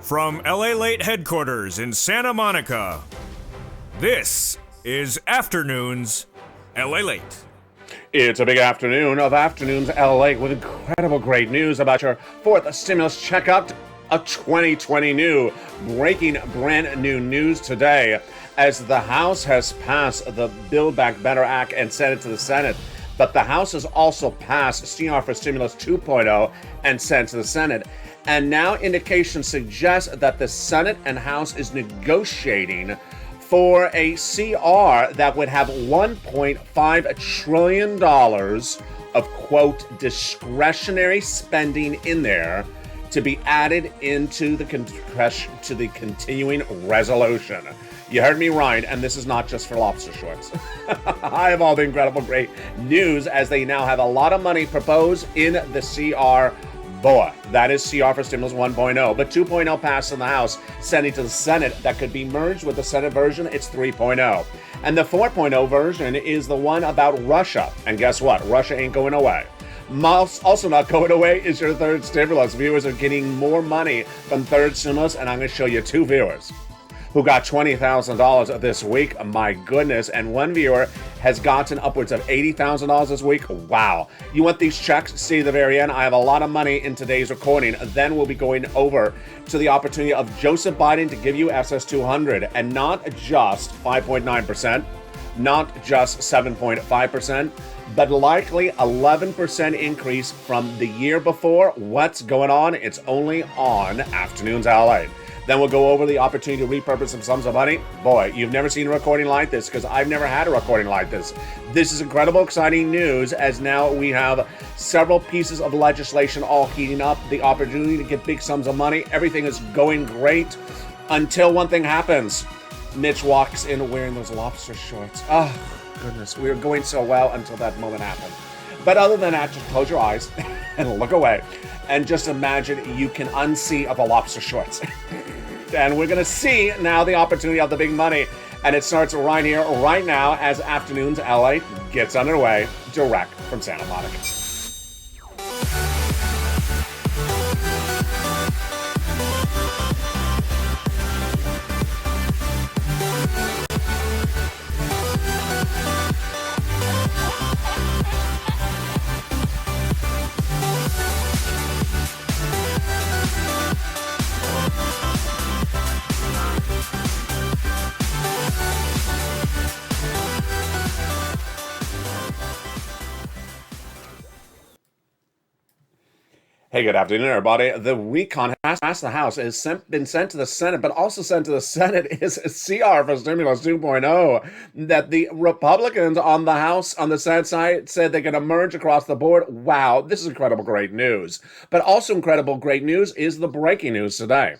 From LALATE headquarters in Santa Monica, this is Afternoons LALATE. It's a big afternoon of Afternoons LA with incredible great news about your fourth stimulus checkup of 2020 new. Breaking brand new news today as the House has passed the Build Back Better Act and sent it to the Senate. But the House has also passed CR for Stimulus 2.0 and sent to the Senate. And now indications suggest that the Senate and House is negotiating for a CR that would have $1.5 trillion of, quote, discretionary spending in there to be added into the continuing resolution. You heard me right, and this is not just for lobster shorts. I have all the incredible great news as they now have a lot of money proposed in the CR. Boy, that is CR for Stimulus 1.0, but 2.0 passed in the House, sending to the Senate that could be merged with the Senate version. It's 3.0. And the 4.0 version is the one about Russia. And guess what? Russia ain't going away. Also not going away is your third stimulus. Viewers are getting more money from third stimulus, and I'm going to show you two viewers who got $20,000 this week. My goodness. And one viewer has gotten upwards of $80,000 this week. Wow. You want these checks? See the very end. I have a lot of money in today's recording. Then we'll be going over to the opportunity of Joseph Biden to give you SS200, and not just 5.9%, not just 7.5%, but likely 11% increase from the year before. What's going on? It's only on Afternoons LA. Then we'll go over the opportunity to repurpose some sums of money. Boy, you've never seen a recording like this, because I've never had a recording like this. This is incredible, exciting news, as now we have several pieces of legislation all heating up. The opportunity to get big sums of money. Everything is going great until one thing happens. Mitch walks in wearing those lobster shorts. Oh, goodness. We were going so well until that moment happened. But other than that, just close your eyes and look away. And just imagine you can unsee of the lobster shorts. And we're going to see now the opportunity of the big money. And it starts right here, right now, as Afternoons LA gets underway, direct from Santa Monica. Hey, good afternoon, everybody. The recon has passed the House. It has been sent to the Senate, but also sent to the Senate is a CR for Stimulus 2.0 that the Republicans on the House, on the Senate side, said they're going to merge across the board. Wow, this is incredible great news. But also incredible great news is the breaking news today.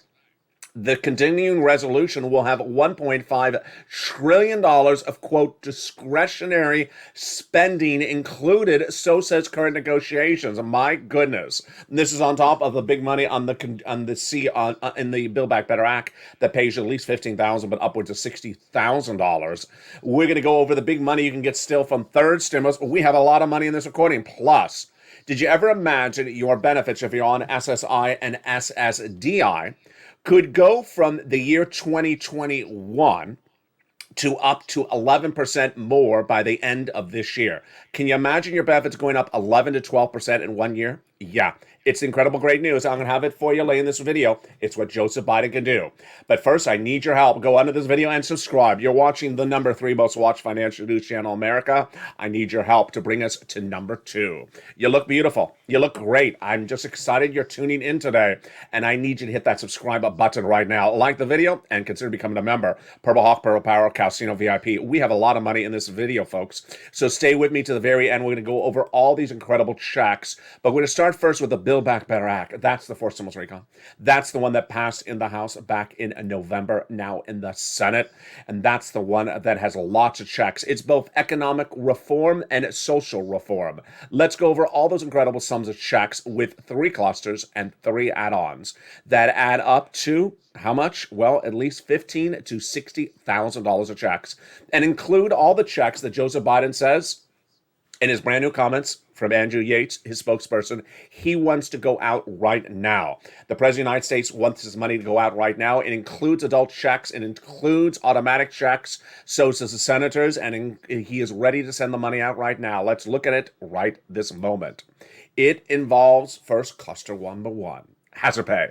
The continuing resolution will have $1.5 trillion of, quote, discretionary spending included, so says current negotiations. My goodness. This is on top of the big money in the Build Back Better Act that pays you at least $15,000, but upwards of $60,000. We're going to go over the big money you can get still from third stimulus. We have a lot of money in this recording. Plus, did you ever imagine your benefits if you're on SSI and SSDI could go from the year 2021 to up to 11% more by the end of this year? Can you imagine your benefits going up 11 to 12% in 1 year? Yeah, it's incredible great news. I'm going to have it for you later in this video. It's what Joseph Biden can do. But first, I need your help. Go under this video and subscribe. You're watching the number 3 most watched financial news channel in America. I need your help to bring us to number 2. You look beautiful. You look great. I'm just excited you're tuning in today. And I need you to hit that subscribe button right now. Like the video and consider becoming a member. Purple Hawk, Purple Power, Calcino VIP. We have a lot of money in this video, folks. So stay with me to the very end. We're going to go over all these incredible checks. But we're going to start first with the Build Back Better Act. That's the fourth stimulus recon. That's the one that passed in the House back in November, now in the Senate. And that's the one that has lots of checks. It's both economic reform and social reform. Let's go over all those incredible sums of checks with 3 clusters and 3 add-ons that add up to how much? Well, at least $15,000 to $60,000 of checks, and include all the checks that Joseph Biden says In his brand new comments from Andrew Yates, his spokesperson, he wants to go out right now. The President of the United States wants his money to go out right now. It includes adult checks. It includes automatic checks. So does the senators, and he is ready to send the money out right now. Let's look at it right this moment. It involves first cluster number one. Hazard pay.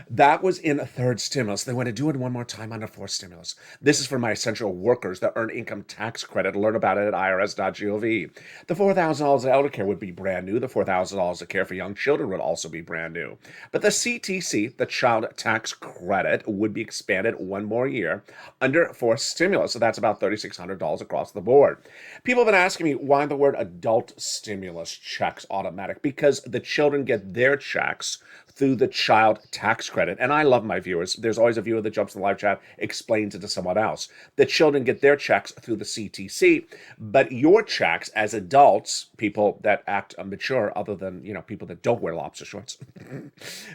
That was in a third stimulus. They want to do it one more time under fourth stimulus. This is for my essential workers that earn income tax credit. Learn about it at irs.gov. The $4,000 of elder care would be brand new. The $4,000 of care for young children would also be brand new. But the CTC, the child tax credit, would be expanded one more year under fourth stimulus. So that's about $3,600 across the board. People have been asking me why the word adult stimulus checks automatic, because the children get their checks through the child tax credit. And I love my viewers. There's always a viewer that jumps in the live chat, explains it to someone else. The children get their checks through the CTC, but your checks as adults, people that act mature, other than, people that don't wear lobster shorts,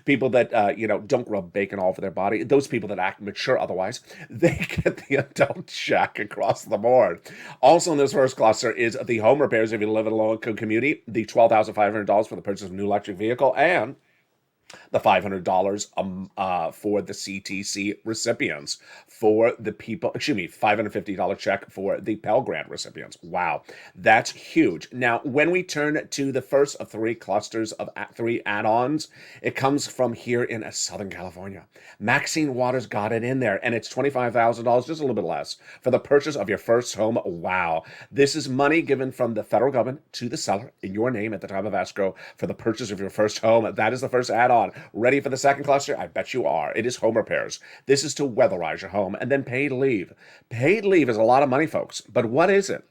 people that, don't rub bacon all over their body, those people that act mature otherwise, they get the adult check across the board. Also in this first cluster is the home repairs if you live in a low-income community, the $12,500 for the purchase of a new electric vehicle, and the $500 for the CTC recipients, for the people, $550 check for the Pell Grant recipients. Wow, that's huge. Now, when we turn to the first of three clusters of three add-ons, it comes from here in Southern California. Maxine Waters got it in there, and it's $25,000, just a little bit less, for the purchase of your first home. Wow. This is money given from the federal government to the seller in your name at the time of escrow for the purchase of your first home. That is the first add-on. Ready for the second cluster? I bet you are. It is home repairs. This is to weatherize your home. And then paid leave. Paid leave is a lot of money, folks. But what is it?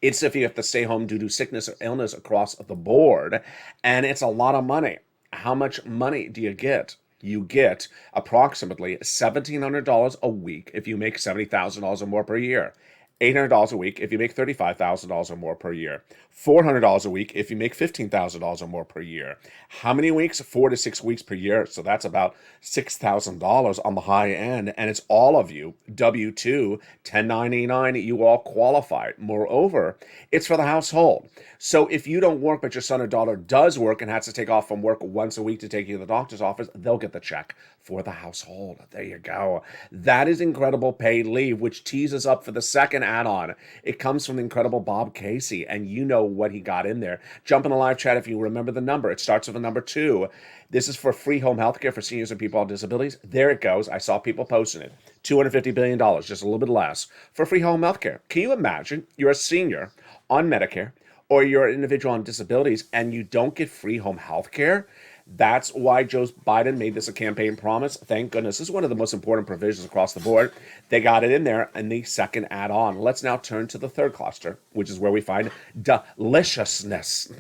It's if you have to stay home due to sickness or illness across the board. And it's a lot of money. How much money do you get? You get approximately $1,700 a week if you make $70,000 or more per year. $800 a week if you make $35,000 or more per year. $400 a week if you make $15,000 or more per year. How many weeks? 4 to 6 weeks per year. So that's about $6,000 on the high end. And it's all of you, W-2, 1099, you all qualify. Moreover, it's for the household. So if you don't work, but your son or daughter does work and has to take off from work once a week to take you to the doctor's office, they'll get the check for the household. There you go. That is incredible paid leave, which tees us up for the second add-on. It comes from the incredible Bob Casey, and you know what he got in there. Jump in the live chat if you remember the number. It starts with a number 2. This is for free home health care for seniors and people on disabilities. There it goes. I saw people posting it. $250 billion, just a little bit less, for free home health care. Can you imagine you're a senior on Medicare or you're an individual on disabilities and you don't get free home health care? That's why Joe Biden made this a campaign promise. Thank goodness. This is one of the most important provisions across the board. They got it in there in the second add-on. Let's now turn to the third cluster, which is where we find deliciousness,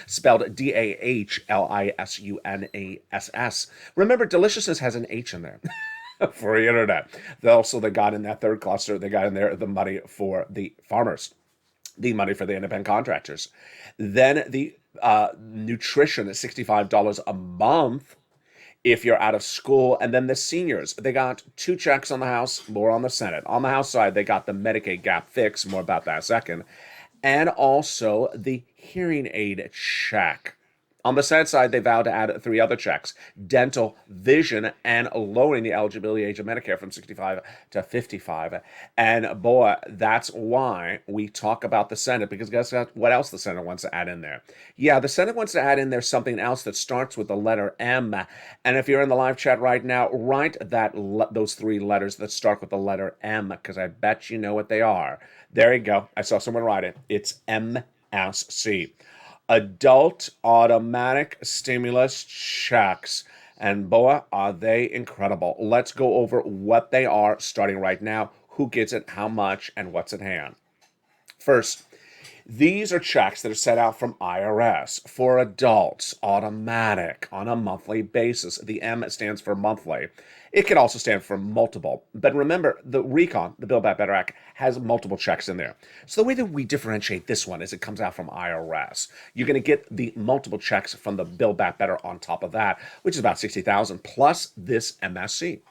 spelled D-A-H-L-I-S-U-N-A-S-S. Remember, deliciousness has an H in there. For the internet. They got in that third cluster, they got in there the money for the farmers, the money for the independent contractors. Then the nutrition is $65 a month if you're out of school. And then the seniors, they got 2 checks on the House, more on the Senate. On the House side, they got the Medicaid gap fix, more about that in a second, and also the hearing aid check. On the Senate side, they vowed to add 3 other checks: dental, vision, and lowering the eligibility age of Medicare from 65 to 55. And boy, that's why we talk about the Senate, because guess what else the Senate wants to add in there? Yeah, the Senate wants to add in there something else that starts with the letter M. And if you're in the live chat right now, write those 3 letters that start with the letter M, because I bet you know what they are. There you go. I saw someone write it. It's MSC. Adult automatic stimulus checks. And boy, are they incredible. Let's go over what they are starting right now, who gets it, how much, and what's at hand. First, these are checks that are sent out from IRS for adults, automatic, on a monthly basis. The M stands for monthly. It can also stand for multiple. But remember, the RECON, the Build Back Better Act, has multiple checks in there. So the way that we differentiate this one is it comes out from IRS. You're going to get the multiple checks from the Build Back Better on top of that, which is about $60,000 plus this MSC.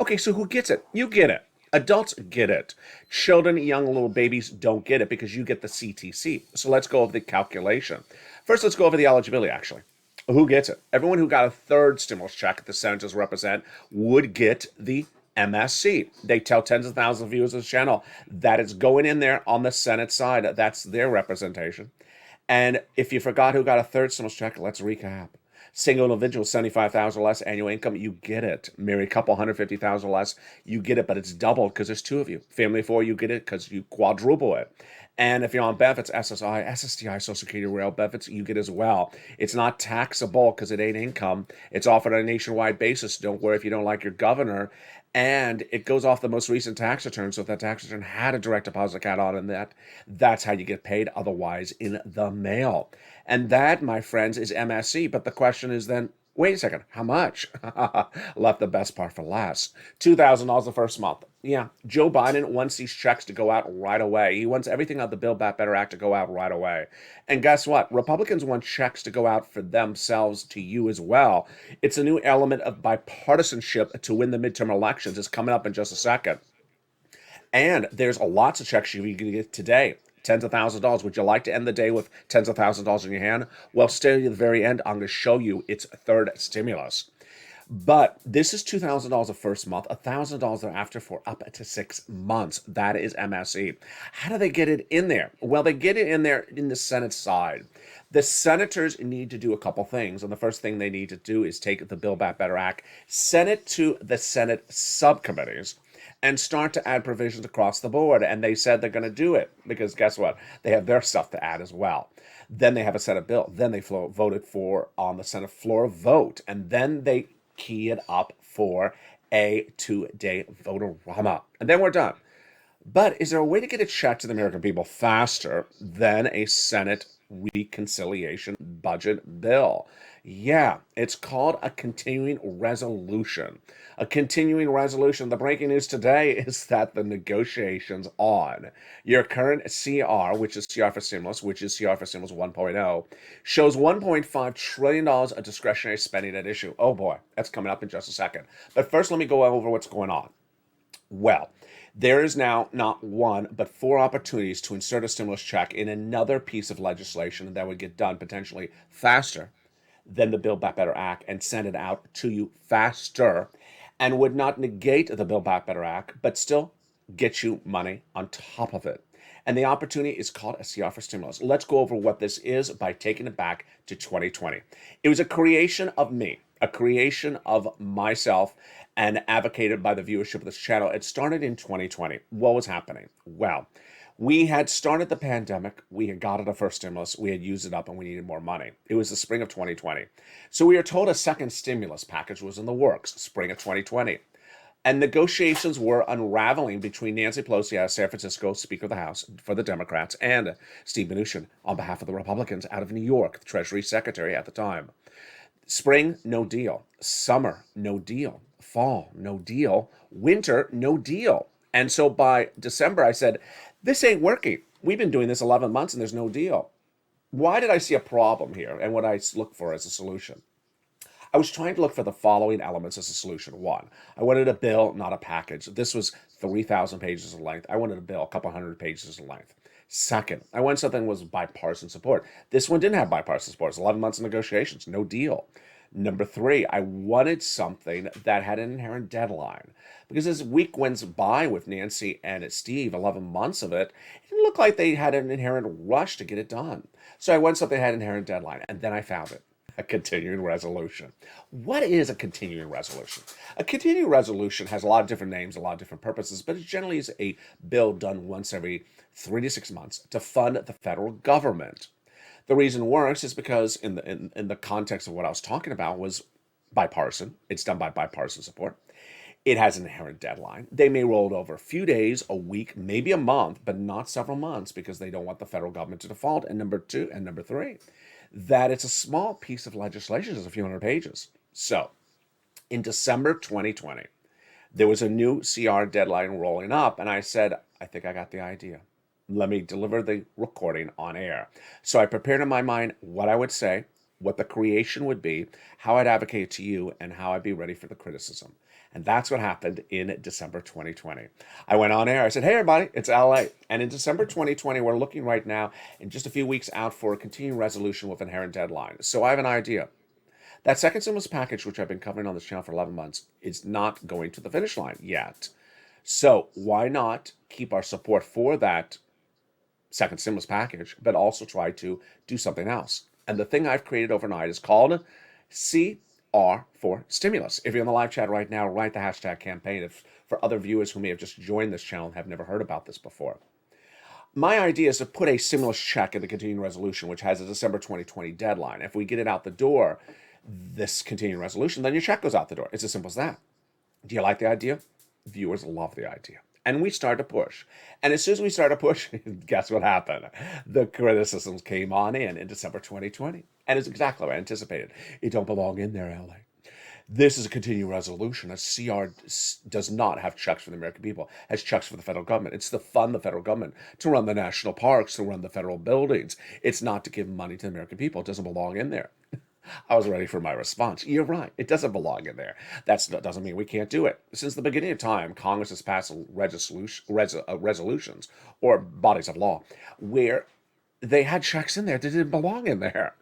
Okay, so who gets it? You get it. Adults get it. Children, young little babies don't get it because you get the CTC. So let's go over the calculation. First, let's go over the eligibility, actually. Who gets it? Everyone who got a third stimulus check that the senators represent would get the MSC. They tell tens of thousands of viewers of the channel that it's going in there on the Senate side. That's their representation. And if you forgot who got a third stimulus check, let's recap. Single individual, 75,000 or less annual income, you get it. Married couple, 150,000 or less, you get it, but it's doubled because there's two of you. Family of four, you get it because you quadruple it. And if you're on benefits, SSI, SSDI, Social Security, rail benefits, you get as well. It's not taxable because it ain't income. It's offered on a nationwide basis. Don't worry if you don't like your governor. And it goes off the most recent tax return. So if that tax return had a direct deposit account on that, that's how you get paid, otherwise in the mail. And that, my friends, is MSC. But the question is then, wait a second, how much? Left the best part for last. $2,000 the first month. Yeah, Joe Biden wants these checks to go out right away. He wants everything out the Build Back Better Act to go out right away. And guess what? Republicans want checks to go out for themselves to you as well. It's a new element of bipartisanship to win the midterm elections. It's coming up in just a second. And there's lots of checks you can get today. Tens of thousands of dollars. Would you like to end the day with tens of thousands of dollars in your hand? Well, stay to the very end. I'm going to show you its third stimulus. But this is $2,000 the first month, $1,000 thereafter for up to 6 months. That is MSE. How do they get it in there? Well, they get it in there in the Senate side. The senators need to do a couple things. And the first thing they need to do is take the Build Back Better Act, send it to the Senate subcommittees, and start to add provisions across the board. And they said they're going to do it because guess what? They have their stuff to add as well. Then they have a Senate bill. Then they vote it for on the Senate floor vote. And then they key it up for a 2-day vote-a-rama. And then we're done. But is there a way to get a check to the American people faster than a Senate reconciliation budget bill? Yeah, it's called a continuing resolution. A continuing resolution. The breaking news today is that the negotiations on your current CR, which is CR for stimulus, which is CR for stimulus 1.0, shows $1.5 trillion of discretionary spending at issue. Oh boy, that's coming up in just a second. But first, let me go over what's going on. Well, there is now not one, but 4 opportunities to insert a stimulus check in another piece of legislation that would get done potentially faster than the Build Back Better Act and send it out to you faster and would not negate the Build Back Better Act, but still get you money on top of it. And the opportunity is called a CR for stimulus. Let's go over what this is by taking it back to 2020. It was a creation of me, a creation of myself, and advocated by the viewership of this channel. It started in 2020. What was happening? Well, we had started the pandemic. We had got a first stimulus. We had used it up and we needed more money. It was the spring of 2020. So we were told a second stimulus package was in the works, spring of 2020. And negotiations were unraveling between Nancy Pelosi out of San Francisco, Speaker of the House for the Democrats, and Steve Mnuchin on behalf of the Republicans out of New York, the Treasury Secretary at the time. Spring, no deal. Summer, no deal. Fall, no deal. Winter, no deal. And so by December, I said, this ain't working. We've been doing this 11 months and there's no deal. Why did I see a problem here and what I look for as a solution? I was trying to look for the following elements as a solution. 1, I wanted a bill, not a package. This was 3,000 pages in length. I wanted a bill, a couple hundred pages in length. Second, I wanted something that was bipartisan support. This one didn't have bipartisan support. It's 11 months of negotiations, no deal. Number 3, I wanted something that had an inherent deadline. Because as week went by with Nancy and Steve, 11 months of it, it didn't look like they had an inherent rush to get it done. So I wanted something that had an inherent deadline, and then I found it. A continuing resolution. What is a continuing resolution? A continuing resolution has a lot of different names, a lot of different purposes, but it generally is a bill done once every 3 to 6 months to fund the federal government. The reason it works is because in the context of what I was talking about was bipartisan. It's done by bipartisan support. It has an inherent deadline. They may roll it over a few days, a week, maybe a month, but not several months because they don't want the federal government to default. And number 2 and number 3, that it's a small piece of legislation, just a few hundred pages. So in December 2020, there was a new CR deadline rolling up, and I said, I think I got the idea. Let me deliver the recording on air. So I prepared in my mind what I would say, what the creation would be, how I'd advocate it to you, and how I'd be ready for the criticism. And that's what happened in December 2020. I went on air. I said, hey, everybody, it's LA. And in December 2020, we're looking right now in just a few weeks out for a continuing resolution with inherent deadline. So I have an idea. That second stimulus package, which I've been covering on this channel for 11 months, is not going to the finish line yet. So why not keep our support for that second stimulus package, but also try to do something else? And the thing I've created overnight is called CR for stimulus. If you're in the live chat right now, write the hashtag campaign. If for other viewers who may have just joined this channel and have never heard about this before. My idea is to put a stimulus check in the continuing resolution, which has a December 2020 deadline. If we get it out the door, this continuing resolution, then your check goes out the door. It's as simple as that. Do you like the idea? Viewers love the idea. And we started to push. And as soon as we started pushing, guess what happened? The criticisms came on in December 2020. And it's exactly what I anticipated. It don't belong in there, LA. This is a continuing resolution. A CR does not have checks for the American people. It has checks for the federal government. It's to fund the federal government, to run the national parks, to run the federal buildings. It's not to give money to the American people. It doesn't belong in there. I was ready for my response. You're right. It doesn't belong in there. That doesn't mean we can't do it. Since the beginning of time, Congress has passed resolutions or bodies of law where they had checks in there that didn't belong in there.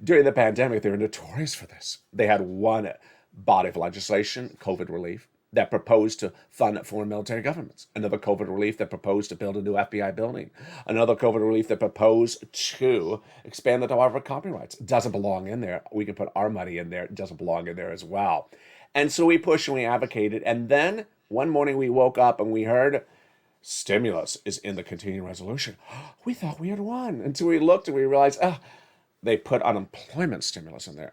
During the pandemic, they were notorious for this. They had one body of legislation, COVID relief, that proposed to fund foreign military governments. Another COVID relief that proposed to build a new FBI building. Another COVID relief that proposed to expand the Department of Copyrights. It doesn't belong in there. We can put our money in there. It doesn't belong in there as well. And so we pushed and we advocated. And then one morning we woke up and we heard stimulus is in the continuing resolution. We thought we had won until we looked and we realized, they put unemployment stimulus in there.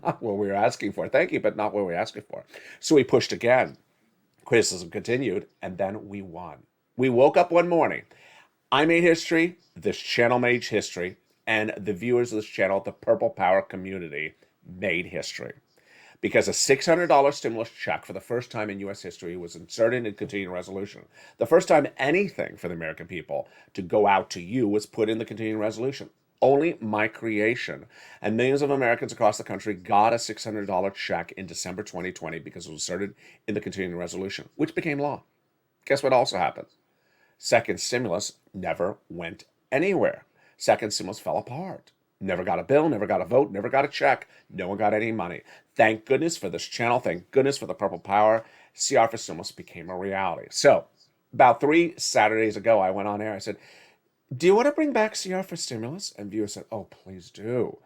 Not what we were asking for. Thank you, but not what we were asking for. So we pushed again. Criticism continued, and then we won. We woke up one morning. I made history. This channel made history. And the viewers of this channel, the Purple Power community, made history. Because a $600 stimulus check for the first time in U.S. history was inserted in continuing resolution. The first time anything for the American people to go out to you was put in the continuing resolution. Only my creation. And millions of Americans across the country got a $600 check in December 2020 because it was inserted in the continuing resolution, which became law. Guess what also happened? Second stimulus never went anywhere. Second stimulus fell apart. Never got a bill, never got a vote, never got a check. No one got any money. Thank goodness for this channel. Thank goodness for the Purple Power. CR for stimulus became a reality. So about 3 Saturdays ago, I went on air. I said, do you want to bring back CR for stimulus? And viewers said, oh, please do.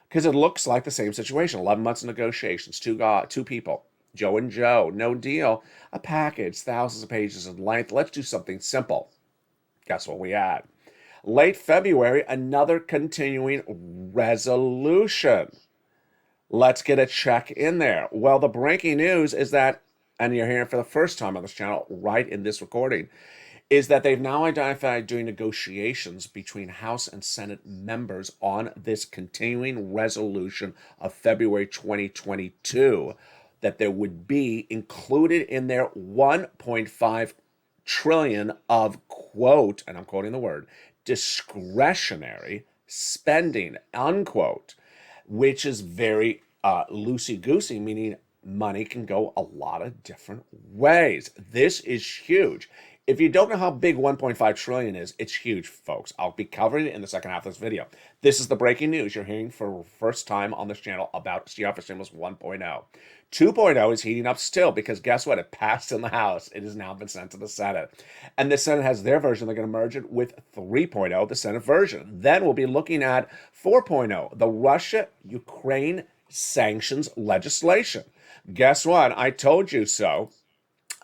Because it looks like the same situation. 11 months of negotiations, two people, Joe and Joe, no deal, a package, thousands of pages in length. Let's do something simple. Guess what we had? Late February, another continuing resolution. Let's get a check in there. Well, the breaking news is that, and you're hearing it for the first time on this channel, right in this recording, is that they've now identified during negotiations between House and Senate members on this continuing resolution of February 2022 that there would be included in their 1.5 trillion of, quote, and I'm quoting the word, discretionary spending, unquote, which is very loosey-goosey, meaning money can go a lot of different ways. This is huge. If you don't know how big 1.5 trillion is, it's huge, folks. I'll be covering it in the second half of this video. This is the breaking news you're hearing for the first time on this channel about CR for Stimulus 1.0. 2.0 is heating up still because guess what? It passed in the House. It has now been sent to the Senate. And the Senate has their version. They're going to merge it with 3.0, the Senate version. Then we'll be looking at 4.0, the Russia-Ukraine sanctions legislation. Guess what? I told you so.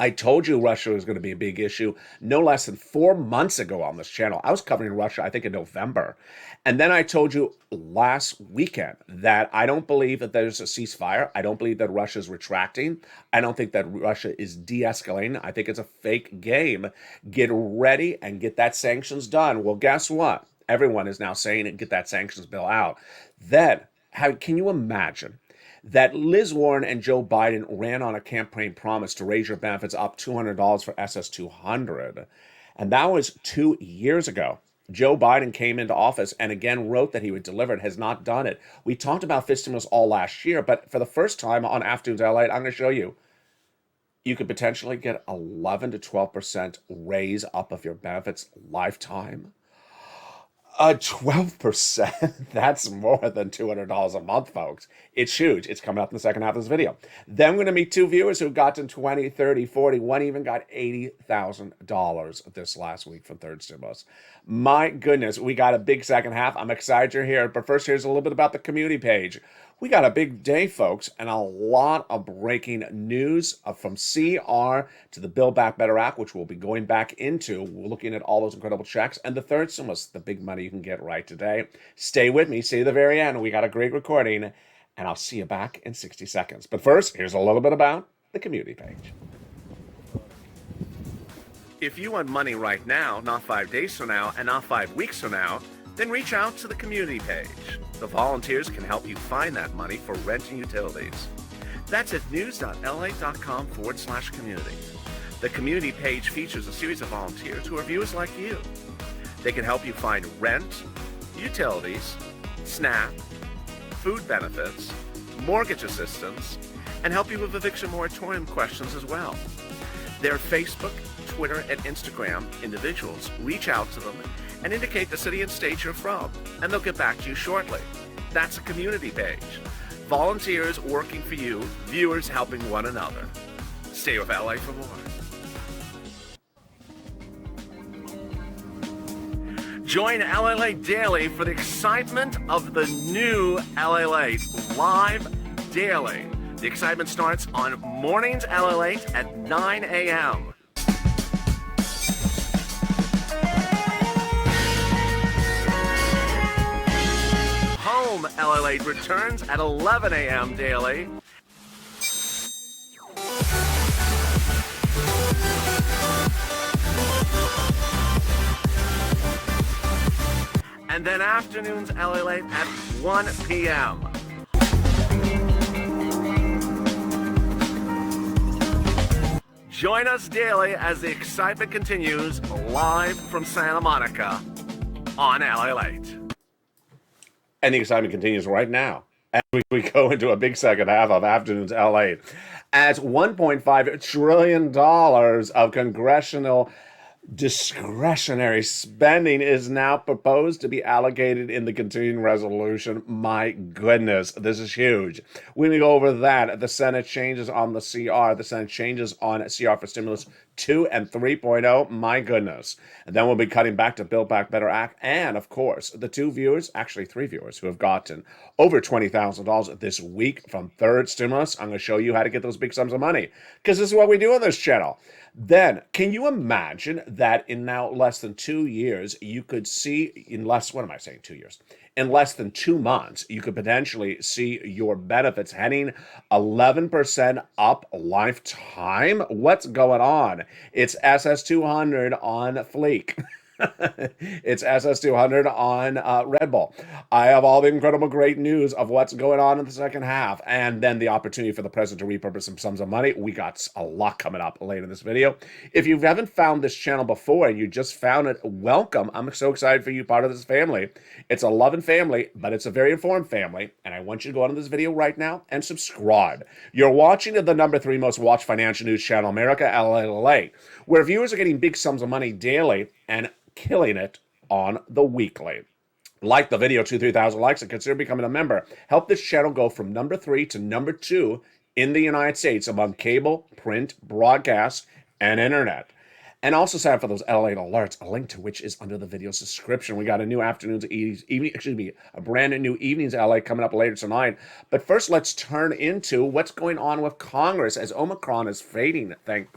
I told you Russia was going to be a big issue no less than 4 months ago on this channel. I was covering Russia, I think, in November. And then I told you last weekend that I don't believe that there's a ceasefire. I don't believe that Russia is retracting. I don't think that Russia is de-escalating. I think it's a fake game. Get ready and get that sanctions done. Well, guess what? Everyone is now saying it, get that sanctions bill out. Then, can you imagine that Liz Warren and Joe Biden ran on a campaign promise to raise your benefits up $200 for SS200. And that was 2 years ago. Joe Biden came into office and again wrote that he would deliver it, has not done it. We talked about fifth stimulus all last year, but for the first time on Afternoons LA, I'm going to show you. You could potentially get 11 to 12% raise up of your benefits lifetime. 12%, that's more than $200 a month, folks. It's huge. It's coming up in the second half of this video. Then we're going to meet two viewers who got to 20, 30, 40. One even got $80,000 this last week from third stimulus. My goodness, we got a big second half. I'm excited you're here. But first, here's a little bit about the community page. We got a big day, folks, and a lot of breaking news from CR to the Build Back Better Act, which we'll be going back into. We're looking at all those incredible checks and the third stimulus, the big money you can get right today. Stay with me. Stay to the very end. We got a great recording, and I'll see you back in 60 seconds. But first, here's a little bit about the community page. If you want money right now, not 5 days from now, and not 5 weeks from now, then reach out to the community page. The volunteers can help you find that money for rent and utilities. That's at news.la.com/community. The community page features a series of volunteers who are viewers like you. They can help you find rent, utilities, SNAP, food benefits, mortgage assistance, and help you with eviction moratorium questions as well. Their Facebook, Twitter, and Instagram individuals reach out to them and indicate the city and state you're from, and they'll get back to you shortly. That's a community page. Volunteers working for you, viewers helping one another. Stay with LA for more. Join LALATE daily for the excitement of the new LALATE live daily. The excitement starts on mornings LALATE at 9 a.m. Home LALATE returns at 11 a.m. daily. And then afternoons LALATE at 1 p.m. Join us daily as the excitement continues live from Santa Monica on LALATE. And the excitement continues right now as we go into a big second half of Afternoons LA. As $1.5 trillion of congressional discretionary spending is now proposed to be allocated in the continuing resolution. My goodness, this is huge. We're going to go over that. The Senate changes on the CR. The Senate changes on CR for Stimulus 2 and 3.0. My goodness. And then we'll be cutting back to Build Back Better Act. And, of course, the two viewers, actually three viewers, who have gotten over $20,000 this week from third stimulus. I'm going to show you how to get those big sums of money, because this is what we do on this channel. Then, can you imagine that in now less than 2 years, you could see, in less, what am I saying, 2 years? In less than 2 months, you could potentially see your benefits heading 11% up lifetime? What's going on? It's SS200 on Fleek. It's SS200 on Red Bull. I have all the incredible great news of what's going on in the second half, and then the opportunity for the president to repurpose some sums of money. We got a lot coming up later in this video. If you haven't found this channel before and you just found it, welcome. I'm so excited for you, part of this family. It's a loving family, but it's a very informed family, and I want you to go on to this video right now and subscribe. You're watching the number 3 most watched financial news channel, America, LALATE, where viewers are getting big sums of money daily and killing it on the weekly. Like the video, 2,000-3,000 likes, and consider becoming a member. Help this channel go from number 3 to number 2 in the United States among cable, print, broadcast, and internet. And also sign up for those LALATE alerts, a link to which is under the video's description. We got a new afternoons, a brand new evenings LA coming up later tonight. But first, let's turn into what's going on with Congress as Omicron is fading, thank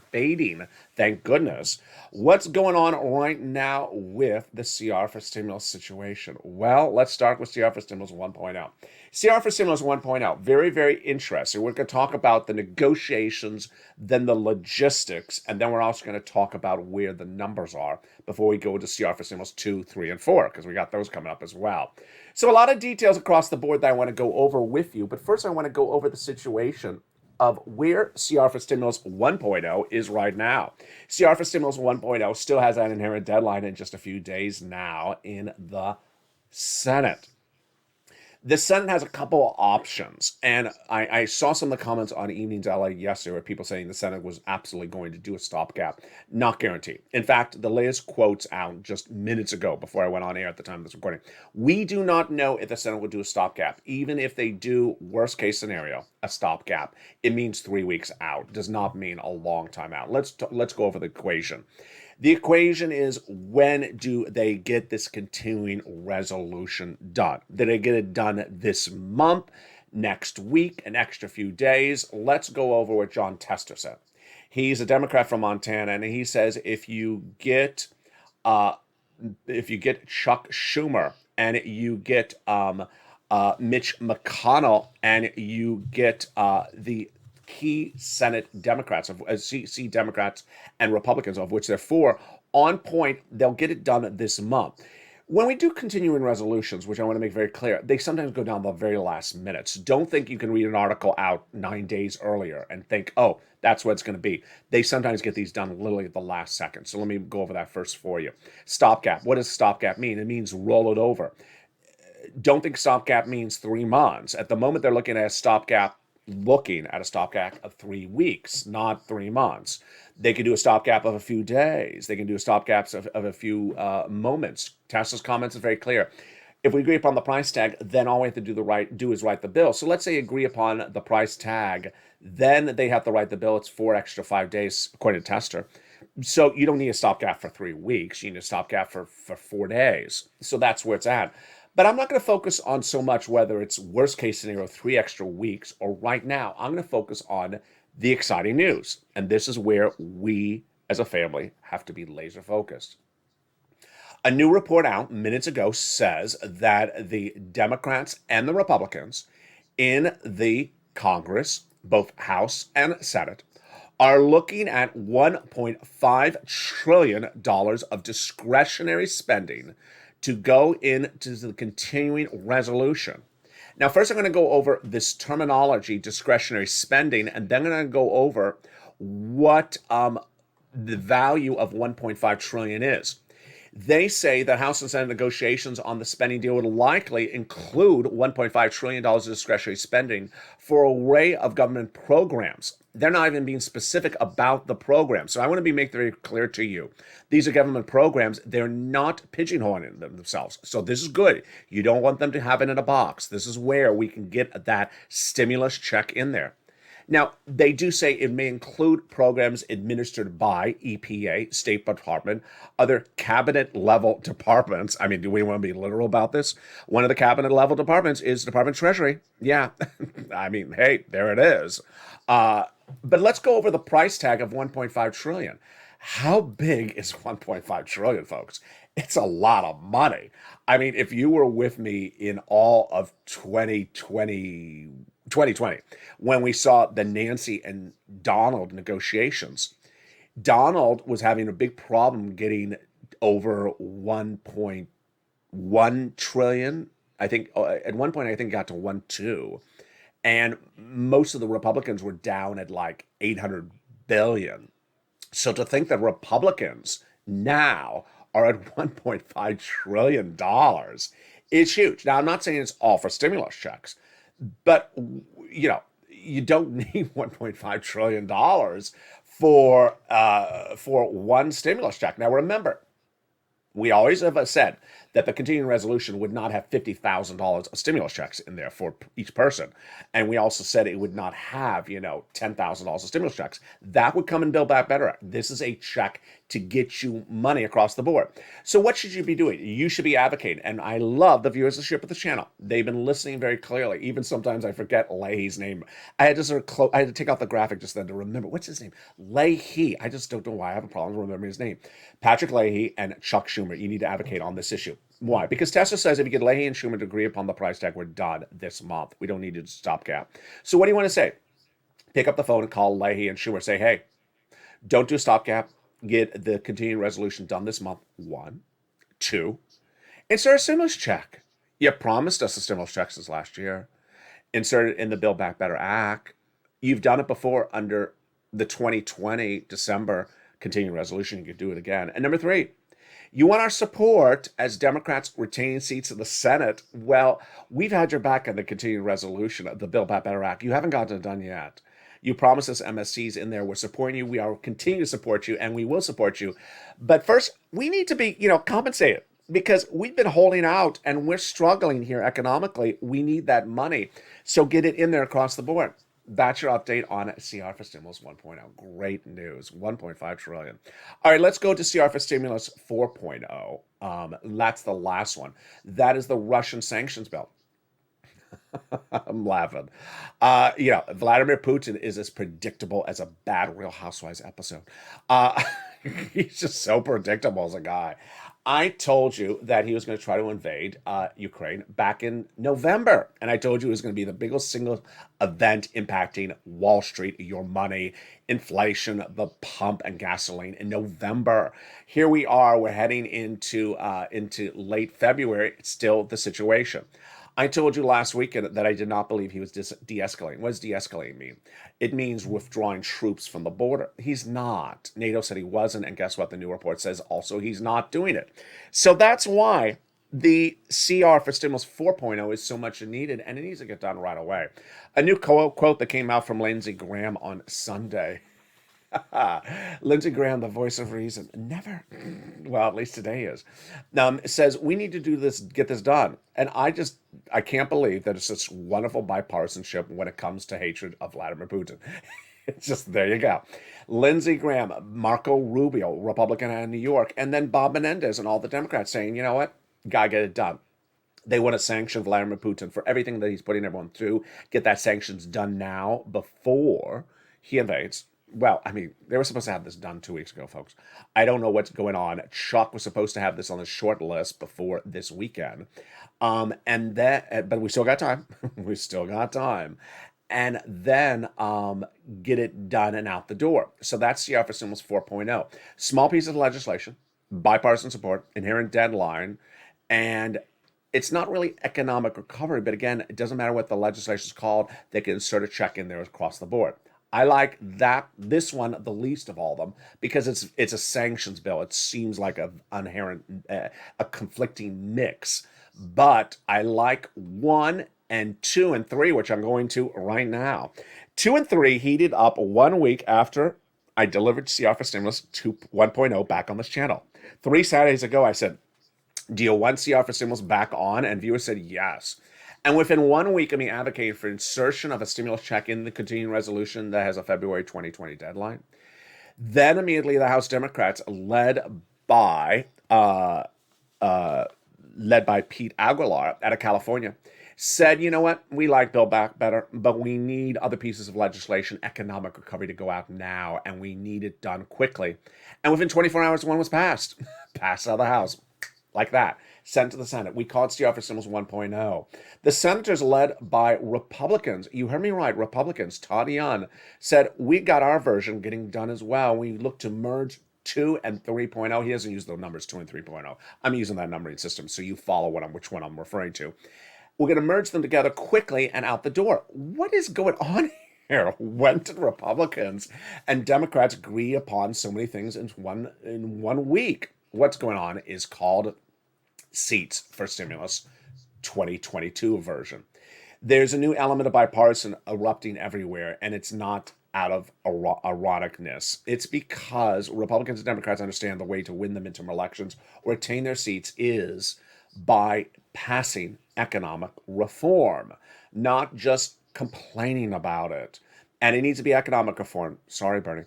goodness. What's going on right now with the CR for Stimulus situation? Well, let's start with CR for Stimulus 1.0. CR for Stimulus 1.0, very, very interesting. We're going to talk about the negotiations, then the logistics, and then we're also going to talk about where the numbers are before we go into CR for Stimulus 2, 3, and 4, because we got those coming up as well. So a lot of details across the board that I want to go over with you, but first I want to go over the situation of where CR for Stimulus 1.0 is right now. CR for Stimulus 1.0 still has that inherent deadline in just a few days now in the Senate. The Senate has a couple of options, and I saw some of the comments on Evenings LA yesterday where people saying the Senate was absolutely going to do a stopgap. Not guaranteed. In fact, the latest quotes out just minutes ago before I went on air at the time of this recording. We do not know if the Senate will do a stopgap. Even if they do, worst case scenario, a stopgap, it means 3 weeks out. Does not mean a long time out. Let's go over the equation. The equation is, when do they get this continuing resolution done? Did they get it done this month, next week, an extra few days? Let's go over what John Tester said. He's a Democrat from Montana, and he says if you get Chuck Schumer and you get Mitch McConnell and you get the key Senate Democrats, see Democrats and Republicans, of which there are 4, on point, they'll get it done this month. When we do continuing resolutions, which I want to make very clear, they sometimes go down the very last minutes. Don't think you can read an article out 9 days earlier and think, oh, that's what it's going to be. They sometimes get these done literally at the last second. So let me go over that first for you. Stopgap. What does stopgap mean? It means roll it over. Don't think stopgap means 3 months. At the moment, they're looking at a stopgap of 3 weeks, not 3 months. They can do a stopgap of a few days. They can do a stopgaps of a few moments. Tesla's comments is very clear. If we agree upon the price tag, then all we have to do is write the bill. So let's say agree upon the price tag, then they have to write the bill. It's 4 extra 5 days, according to Tester. So you don't need a stopgap for 3 weeks. You need a stopgap for 4 days. So that's where it's at. But I'm not going to focus on so much whether it's worst case scenario, 3 extra weeks, or right now. I'm going to focus on the exciting news. And this is where we as a family have to be laser focused. A new report out minutes ago says that the Democrats and the Republicans in the Congress, both House and Senate, are looking at $1.5 trillion of discretionary spending to go into the continuing resolution. Now, first I'm going to go over this terminology, discretionary spending, and then I'm going to go over what the value of $1.5 trillion is. They say that House and Senate negotiations on the spending deal would likely include $1.5 trillion of discretionary spending for an array of government programs. They're not even being specific about the program. So I want to make very clear to you. These are government programs. They're not pigeonholing themselves. So this is good. You don't want them to have it in a box. This is where we can get that stimulus check in there. Now, they do say it may include programs administered by EPA, State Department, other cabinet-level departments. I mean, do we want to be literal about this? One of the cabinet-level departments is Department of Treasury. Yeah, I mean, hey, there it is. But let's go over the price tag of $1.5 trillion. How big is $1.5 trillion, folks? It's a lot of money. I mean, if you were with me in all of 2020, when we saw the Nancy and Donald negotiations, Donald was having a big problem getting over 1.1 trillion. I think at one point, I think it got to 1.2. And most of the Republicans were down at like 800 billion. So to think that Republicans now are at $1.5 trillion is huge. Now, I'm not saying it's all for stimulus checks, but, you know, you don't need $1.5 trillion for one stimulus check. Now, remember, we always have said that the continuing resolution would not have $50,000 of stimulus checks in there for each person. And we also said it would not have, $10,000 of stimulus checks. That would come in Build Back Better Act. This is a check to get you money across the board. So what should you be doing? You should be advocating. And I love the viewership of the channel. They've been listening very clearly. Even sometimes I forget Leahy's name. I had to take off the graphic just then to remember. What's his name? Leahy. I just don't know why I have a problem remembering his name. Patrick Leahy and Chuck Schumer. You need to advocate on this issue. Why? Because Tesla says if you get Leahy and Schumer to agree upon the price tag, we're done this month. We don't need to stopgap. So what do you want to say? Pick up the phone and call Leahy and Schumer. Say, hey, don't do a stopgap. Get the continuing resolution done this month. 1, 2. Insert a stimulus check. You promised us a stimulus check since last year. Insert it in the Build Back Better Act. You've done it before under the 2020 December continuing resolution. You could do it again. And number three, you want our support as Democrats retain seats in the Senate. Well, we've had your back on the continuing resolution of the Build Back Better Act. You haven't gotten it done yet. You promised us MSCs in there. We're supporting you. We are continue to support you, and we will support you. But first, we need to be, compensated because we've been holding out and we're struggling here economically. We need that money. So get it in there across the board. That's your update on CR for Stimulus 1.0. Great news, 1.5 trillion. All right, let's go to CR for Stimulus 4.0. That's the last one. That is the Russian sanctions bill. I'm laughing. Vladimir Putin is as predictable as a bad Real Housewives episode. He's just so predictable as a guy. I told you that he was going to try to invade Ukraine back in November. And I told you it was going to be the biggest single event impacting Wall Street, your money, inflation, the pump, and gasoline in November. Here we are. We're heading into late February. It's still the situation. I told you last weekend that I did not believe he was de-escalating. What does de-escalating mean? It means withdrawing troops from the border. He's not. NATO said he wasn't, and guess what? The new report says also he's not doing it. So that's why the CR for Stimulus 4.0 is so much needed, and it needs to get done right away. A new quote that came out from Lindsey Graham on Sunday. Lindsey Graham, the voice of reason, never, well, at least today is, says we need to do this, get this done. And I can't believe that it's such wonderful bipartisanship when it comes to hatred of Vladimir Putin. It's just, there you go. Lindsey Graham, Marco Rubio, Republican out of New York, and then Bob Menendez and all the Democrats saying, you know what, gotta get it done. They want to sanction Vladimir Putin for everything that he's putting everyone through, get that sanctions done now before he invades. Well, I mean, they were supposed to have this done 2 weeks ago, folks. I don't know what's going on. Chuck was supposed to have this on the short list before this weekend. But we still got time. We still got time. And then get it done and out the door. So that's CR for Stimulus 4.0. Small piece of legislation, bipartisan support, inherent deadline, and it's not really economic recovery. But again, it doesn't matter what the legislation is called. They can insert a check in there across the board. I like this one the least of all of them because it's a sanctions bill. It seems like a conflicting mix, but I like 1 and 2 and 3, which I'm going to right now. 2 and 3 heated up 1 week after I delivered CR for Stimulus 1.0 back on this channel. 3 Saturdays ago, I said, "Do you want CR for Stimulus back on?" And viewers said yes. And within 1 week of me advocating for insertion of a stimulus check in the continuing resolution that has a February 2020 deadline, then immediately the House Democrats, led by Pete Aguilar out of California, said, you know what, we like Build Back Better, but we need other pieces of legislation, economic recovery, to go out now, and we need it done quickly. And within 24 hours, one was passed out of the House, like that. Sent to the Senate. We call it CR for Stimulus 1.0. The senators led by Republicans, you heard me right, Republicans, Todd Young, said, we got our version getting done as well. We look to merge 2 and 3.0. He doesn't use the numbers 2 and 3.0. I'm using that numbering system so you follow which one I'm referring to. We're going to merge them together quickly and out the door. What is going on here? When did Republicans and Democrats agree upon so many things in one week? What's going on is called Seats for Stimulus 2022 version. There's a new element of bipartisan erupting everywhere, and it's not out of ironicness. It's because Republicans and Democrats understand the way to win the midterm elections or retain their seats is by passing economic reform, not just complaining about it. And it needs to be economic reform. Sorry, Bernie.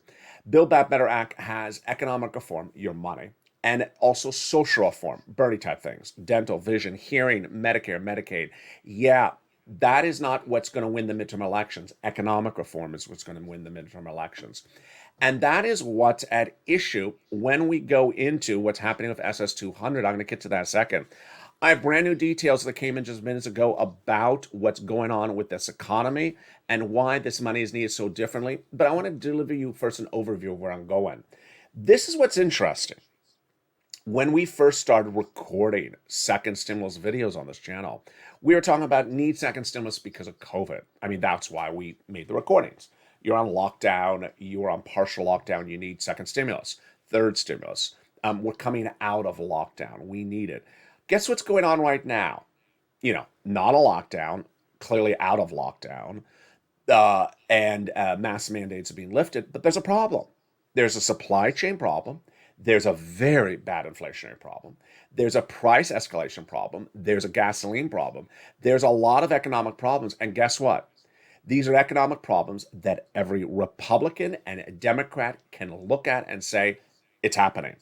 Build Back Better Act has economic reform, your money, and also social reform, Bernie type things, dental, vision, hearing, Medicare, Medicaid. Yeah, that is not what's going to win the midterm elections. Economic reform is what's going to win the midterm elections. And that is what's at issue when we go into what's happening with SS 200. I'm going to get to that in a second. I have brand new details that came in just minutes ago about what's going on with this economy and why this money is needed so differently. But I want to deliver you first an overview of where I'm going. This is what's interesting. When we first started recording second stimulus videos on this channel, we were talking about need second stimulus because of COVID. I mean, that's why we made the recordings. You're on lockdown. You're on partial lockdown. You need second stimulus, third stimulus. We're coming out of lockdown. We need it. Guess what's going on right now? Not a lockdown, clearly out of lockdown, and mask mandates are being lifted, but there's a problem. There's a supply chain problem. There's a very bad inflationary problem. There's a price escalation problem. There's a gasoline problem. There's a lot of economic problems. And guess what? These are economic problems that every Republican and Democrat can look at and say, it's happening.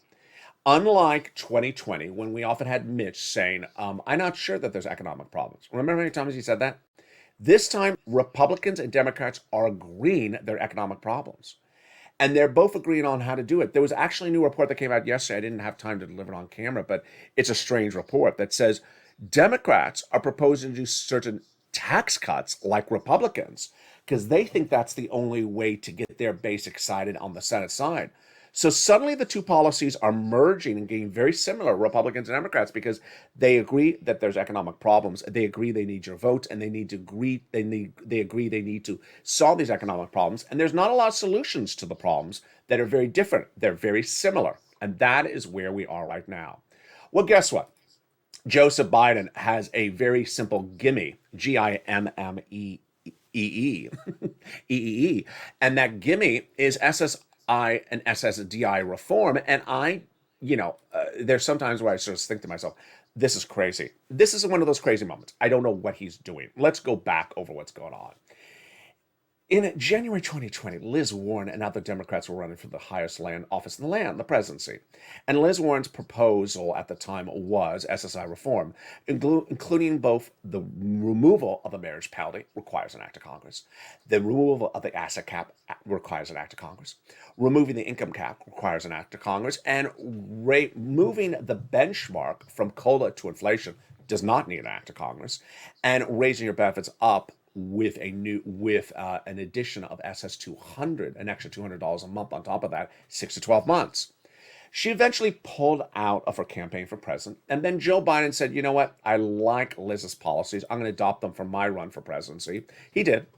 Unlike 2020, when we often had Mitch saying, I'm not sure that there's economic problems. Remember how many times he said that? This time, Republicans and Democrats are agreeing there are economic problems. And they're both agreeing on how to do it. There was actually a new report that came out yesterday. I didn't have time to deliver it on camera, but it's a strange report that says Democrats are proposing to do certain tax cuts like Republicans because they think that's the only way to get their base excited on the Senate side. So suddenly the two policies are merging and getting very similar, Republicans and Democrats, because they agree that there's economic problems. They agree they need your vote, and they agree they need to solve these economic problems. And there's not a lot of solutions to the problems that are very different. They're very similar. And that is where we are right now. Well, guess what? Joseph Biden has a very simple gimme, Gimmee, EEE, and that gimme is SSI and SSDI reform. And there's sometimes where I sort of think to myself, this is crazy. This is one of those crazy moments. I don't know what he's doing. Let's go back over what's going on. In January 2020, Liz Warren and other Democrats were running for the highest office in the land, the presidency. And Liz Warren's proposal at the time was SSI reform, including both the removal of the marriage penalty, requires an act of Congress, the removal of the asset cap requires an act of Congress, removing the income cap requires an act of Congress, and moving the benchmark from COLA to inflation does not need an act of Congress, and raising your benefits up with an addition of SS200, an extra $200 a month on top of that, 6 to 12 months. She eventually pulled out of her campaign for president, and then Joe Biden said, you know what, I like Liz's policies, I'm going to adopt them for my run for presidency. He did.